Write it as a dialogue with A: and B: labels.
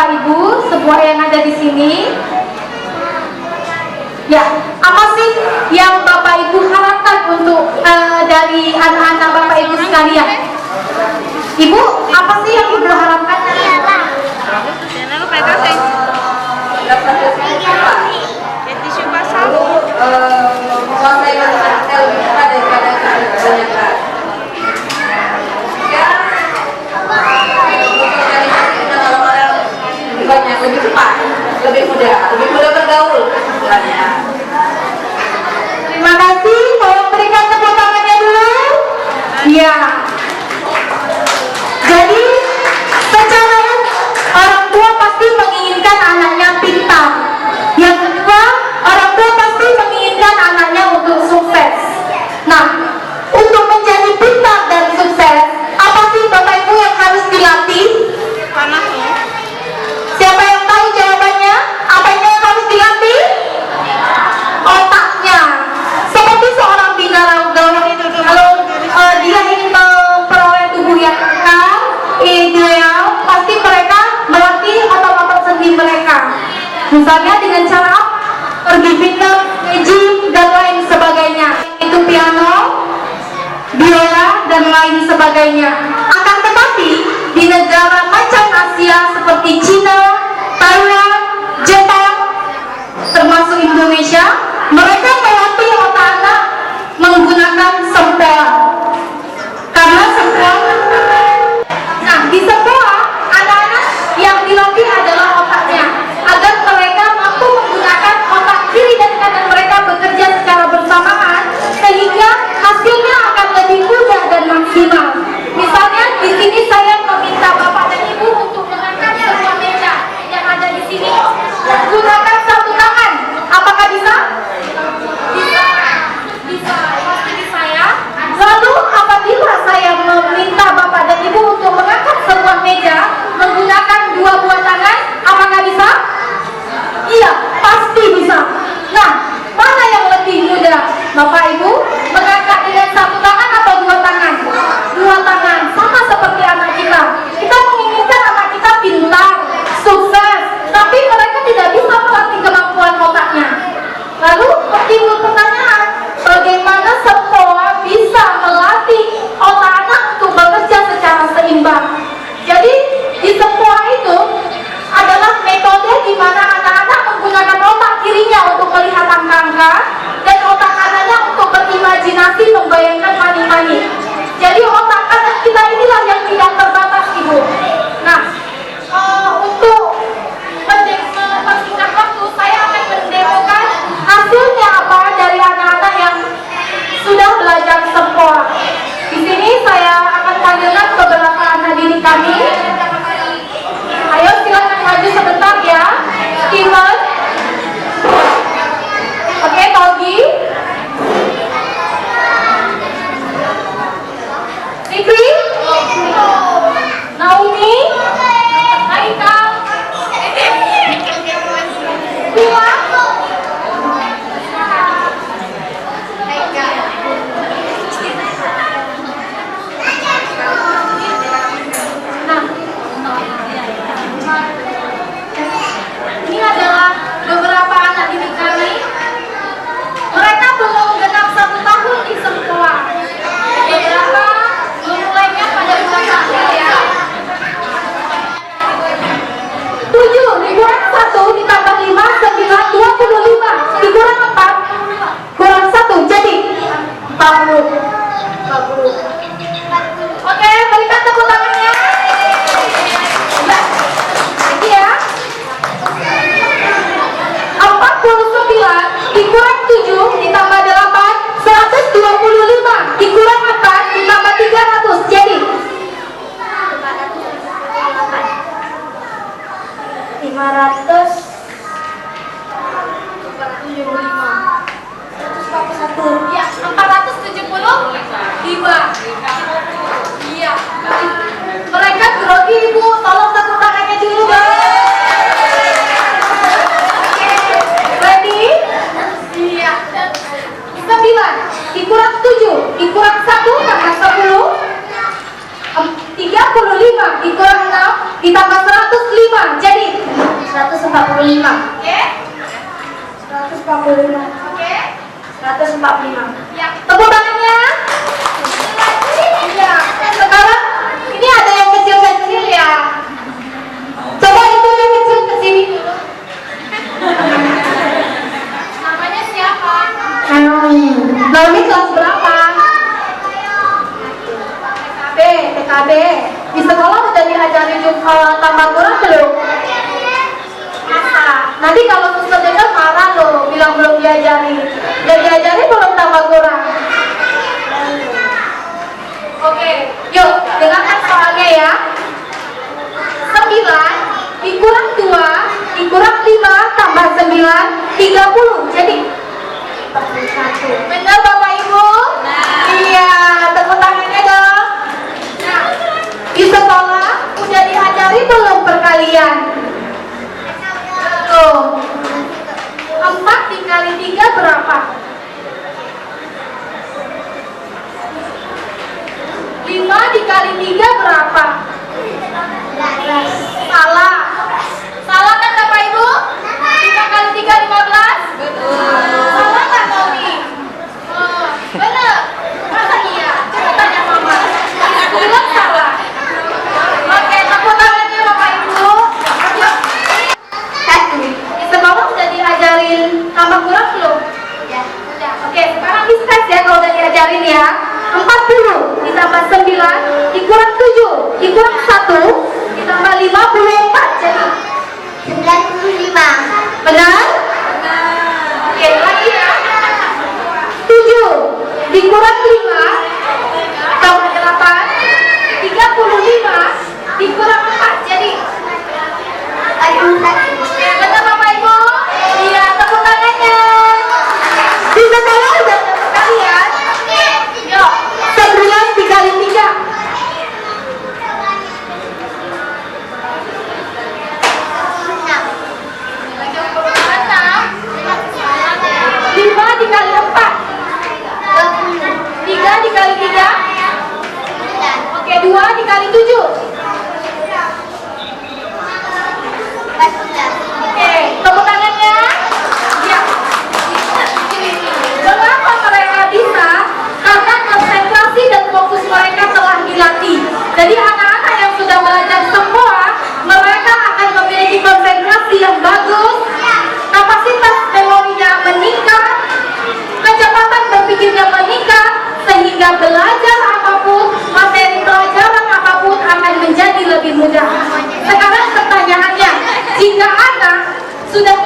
A: Bapak Ibu, sebuah yang ada di sini. Ya, apa sih yang Bapak Ibu harapkan untuk dari anak-anak Bapak Ibu sekalian? Ibu, apa sih yang Ibu harapkan?
B: Tisu basah.
C: Menguasai matematika lebih cepat daripada kebanyakan. Ya, lebih banyak, lebih cepat, lebih mudah bergaul.
A: Terima kasih. Tolong berikan tepuk tangannya dulu. Ya. Jadi secara orang tua pasti menginginkan anaknya pintar. Yang kedua, orang tua pasti menginginkan anaknya untuk sukses. Nah, untuk menjadi pintar dan sukses, apa sih Bapak Ibu yang harus dilatih?
B: Panas loh.
A: Siapa yang tahu jawabannya? Apa yang harus dilatih? Otaknya. Seperti seorang binaragawan, kalau dia ingin memperoleh tubuh yang kekal, ideal, pasti mereka melatih otot-otot sendi mereka. Misalnya dengan cara pergi fitness, gym, dan lain sebagainya. Itu piano, biola, dan lain sebagainya. Akan tetapi di negara macam Asia seperti Cina, Thailand, Jepang, termasuk Indonesia, mereka melatih otak anak menggunakan sempoa. Karena sempoa, nah di sempoa anak-anak yang dilatih adalah otaknya, agar mereka mampu menggunakan otak kiri dan kanan mereka bekerja secara bersamaan, sehingga hasilnya akan lebih mudah dan maksimal. Misalnya di sini saya meminta Bapak dan Ibu untuk mengangkat sebuah meja yang ada di sini, gunakan satu tangan. Apakah bisa? Bisa. Bisa. Pasti bisa ya. Lalu apabila saya meminta Bapak dan Ibu untuk mengangkat sebuah meja menggunakan dua buah tangan, apakah bisa? Iya, pasti bisa. Nah, mana yang lebih mudah, Bapak Ibu? Mengangkat dengan satu tangan atau dua tangan? Dua tangan, sama seperti anak kita. Kita menginginkan anak kita pintar, sukses, tapi mereka tidak bisa melatih kemampuan otaknya. Lalu timbul pertanyaan, bagaimana sempoa bisa melatih otak anak untuk bekerja secara seimbang? Jadi di sempoa itu adalah metode di mana anak-anak menggunakan otak kirinya untuk melihat angka-angka dan otak kanannya untuk berimajinasi membayangkan mani-mani. Jadi otak kanan kita inilah yang tidak terbatas, Ibu. Nah, untuk mempersingkat waktu, saya akan mendemokan hasilnya apa dari anak-anak yang sudah belajar sempoa. Di sini saya akan panggilkan beberapa anak didik kami. Ayo silakan maju sebentar ya. Steven, oke, Togi, Fikri, Naomi, Haikal, Tua, ini adalah beberapa anak didik kami. Mereka belum genap 1 tahun di sempoa. Beberapa memulainya pada bulan April ya. 7 dikurang 1 ditambah 5, 9, 25. Dikurang 4, kurang 1, jadi 40. Oke, berikan tepuk tangannya. Ya, lagi ya. 49 dikurang 7 ditambah 8, 125. Dikurang 4 ditambah 300, jadi 500, 475, ya 475. Iya, mereka grogi, Ibu, tolong tepuk tangannya dulu, Bang. Ready? Iya. 9 dikurang 7 dikurang 1 tambah 10, 35 dikurang 6 ditambah 105. 5 jadi
D: 145.
A: oke
D: 145.
A: oke
D: 145.
A: ya tepuk tangannya. Iya sekarang ini ada yang kecil-kecil ya, coba itu yang kecil kesini dulu. Namanya siapa? Naomi kelas berapa? TKB. Di sekolah udah diajarin tambah kurang belum? Masa? Nanti kalau suster dengar marah loh, bilang belum diajarin. Udah diajarin belum tambah kurang? Oke, yuk dengarkan soalnya ya. 9 dikurang 2 dikurang 5 tambah 9 30 jadi 41. Benar Bapak Ibu? Iya, tepuk tangannya dong. Nah, di sekolah udah diajari belum perkalian? Tuh 4 dikali 3 berapa? 5 dikali 3 berapa? Salah. Salah kan Bapak Ibu? 5 kali 3 15? Salah nggak Nomi? Oh, bener. Masa iya? Coba tanya Mama. Aku bilang salah. Oke, tepuk tangannya Bapak Ibu. Yuk. Di sekolah udah diajarin tambah kurang belum? Udah. Oke, sekarang di tes ya kalau udah diajarin ya. 40 ditambah 9 dikurang 7 dikurang 1 ditambah 54 jadi
D: 95.
A: benar? Oke lagi ya. 7 dikurang 5 tambah 8 35 dikurang 4 jadi ya benar Bapak Ibu? Iya tepuk tangannya. Di sekolah udah dapat kalian? Yuk 11 dikali 3 5 dikali 4 3 dikali 3 oke 2 dikali 7 oke tepuk tangannya ya. Mengapa mereka bisa? Karena konsentrasi dan fokus mereka telah dilatih. Jadi anak-anak yang sudah belajar semua, mereka akan memiliki konsentrasi yang bagus, kapasitas memorinya meningkat, kecepatan berpikirnya meningkat, sehingga belajar apapun, materi pelajaran apapun akan menjadi lebih mudah. Sekarang pertanyaannya, jika anak sudah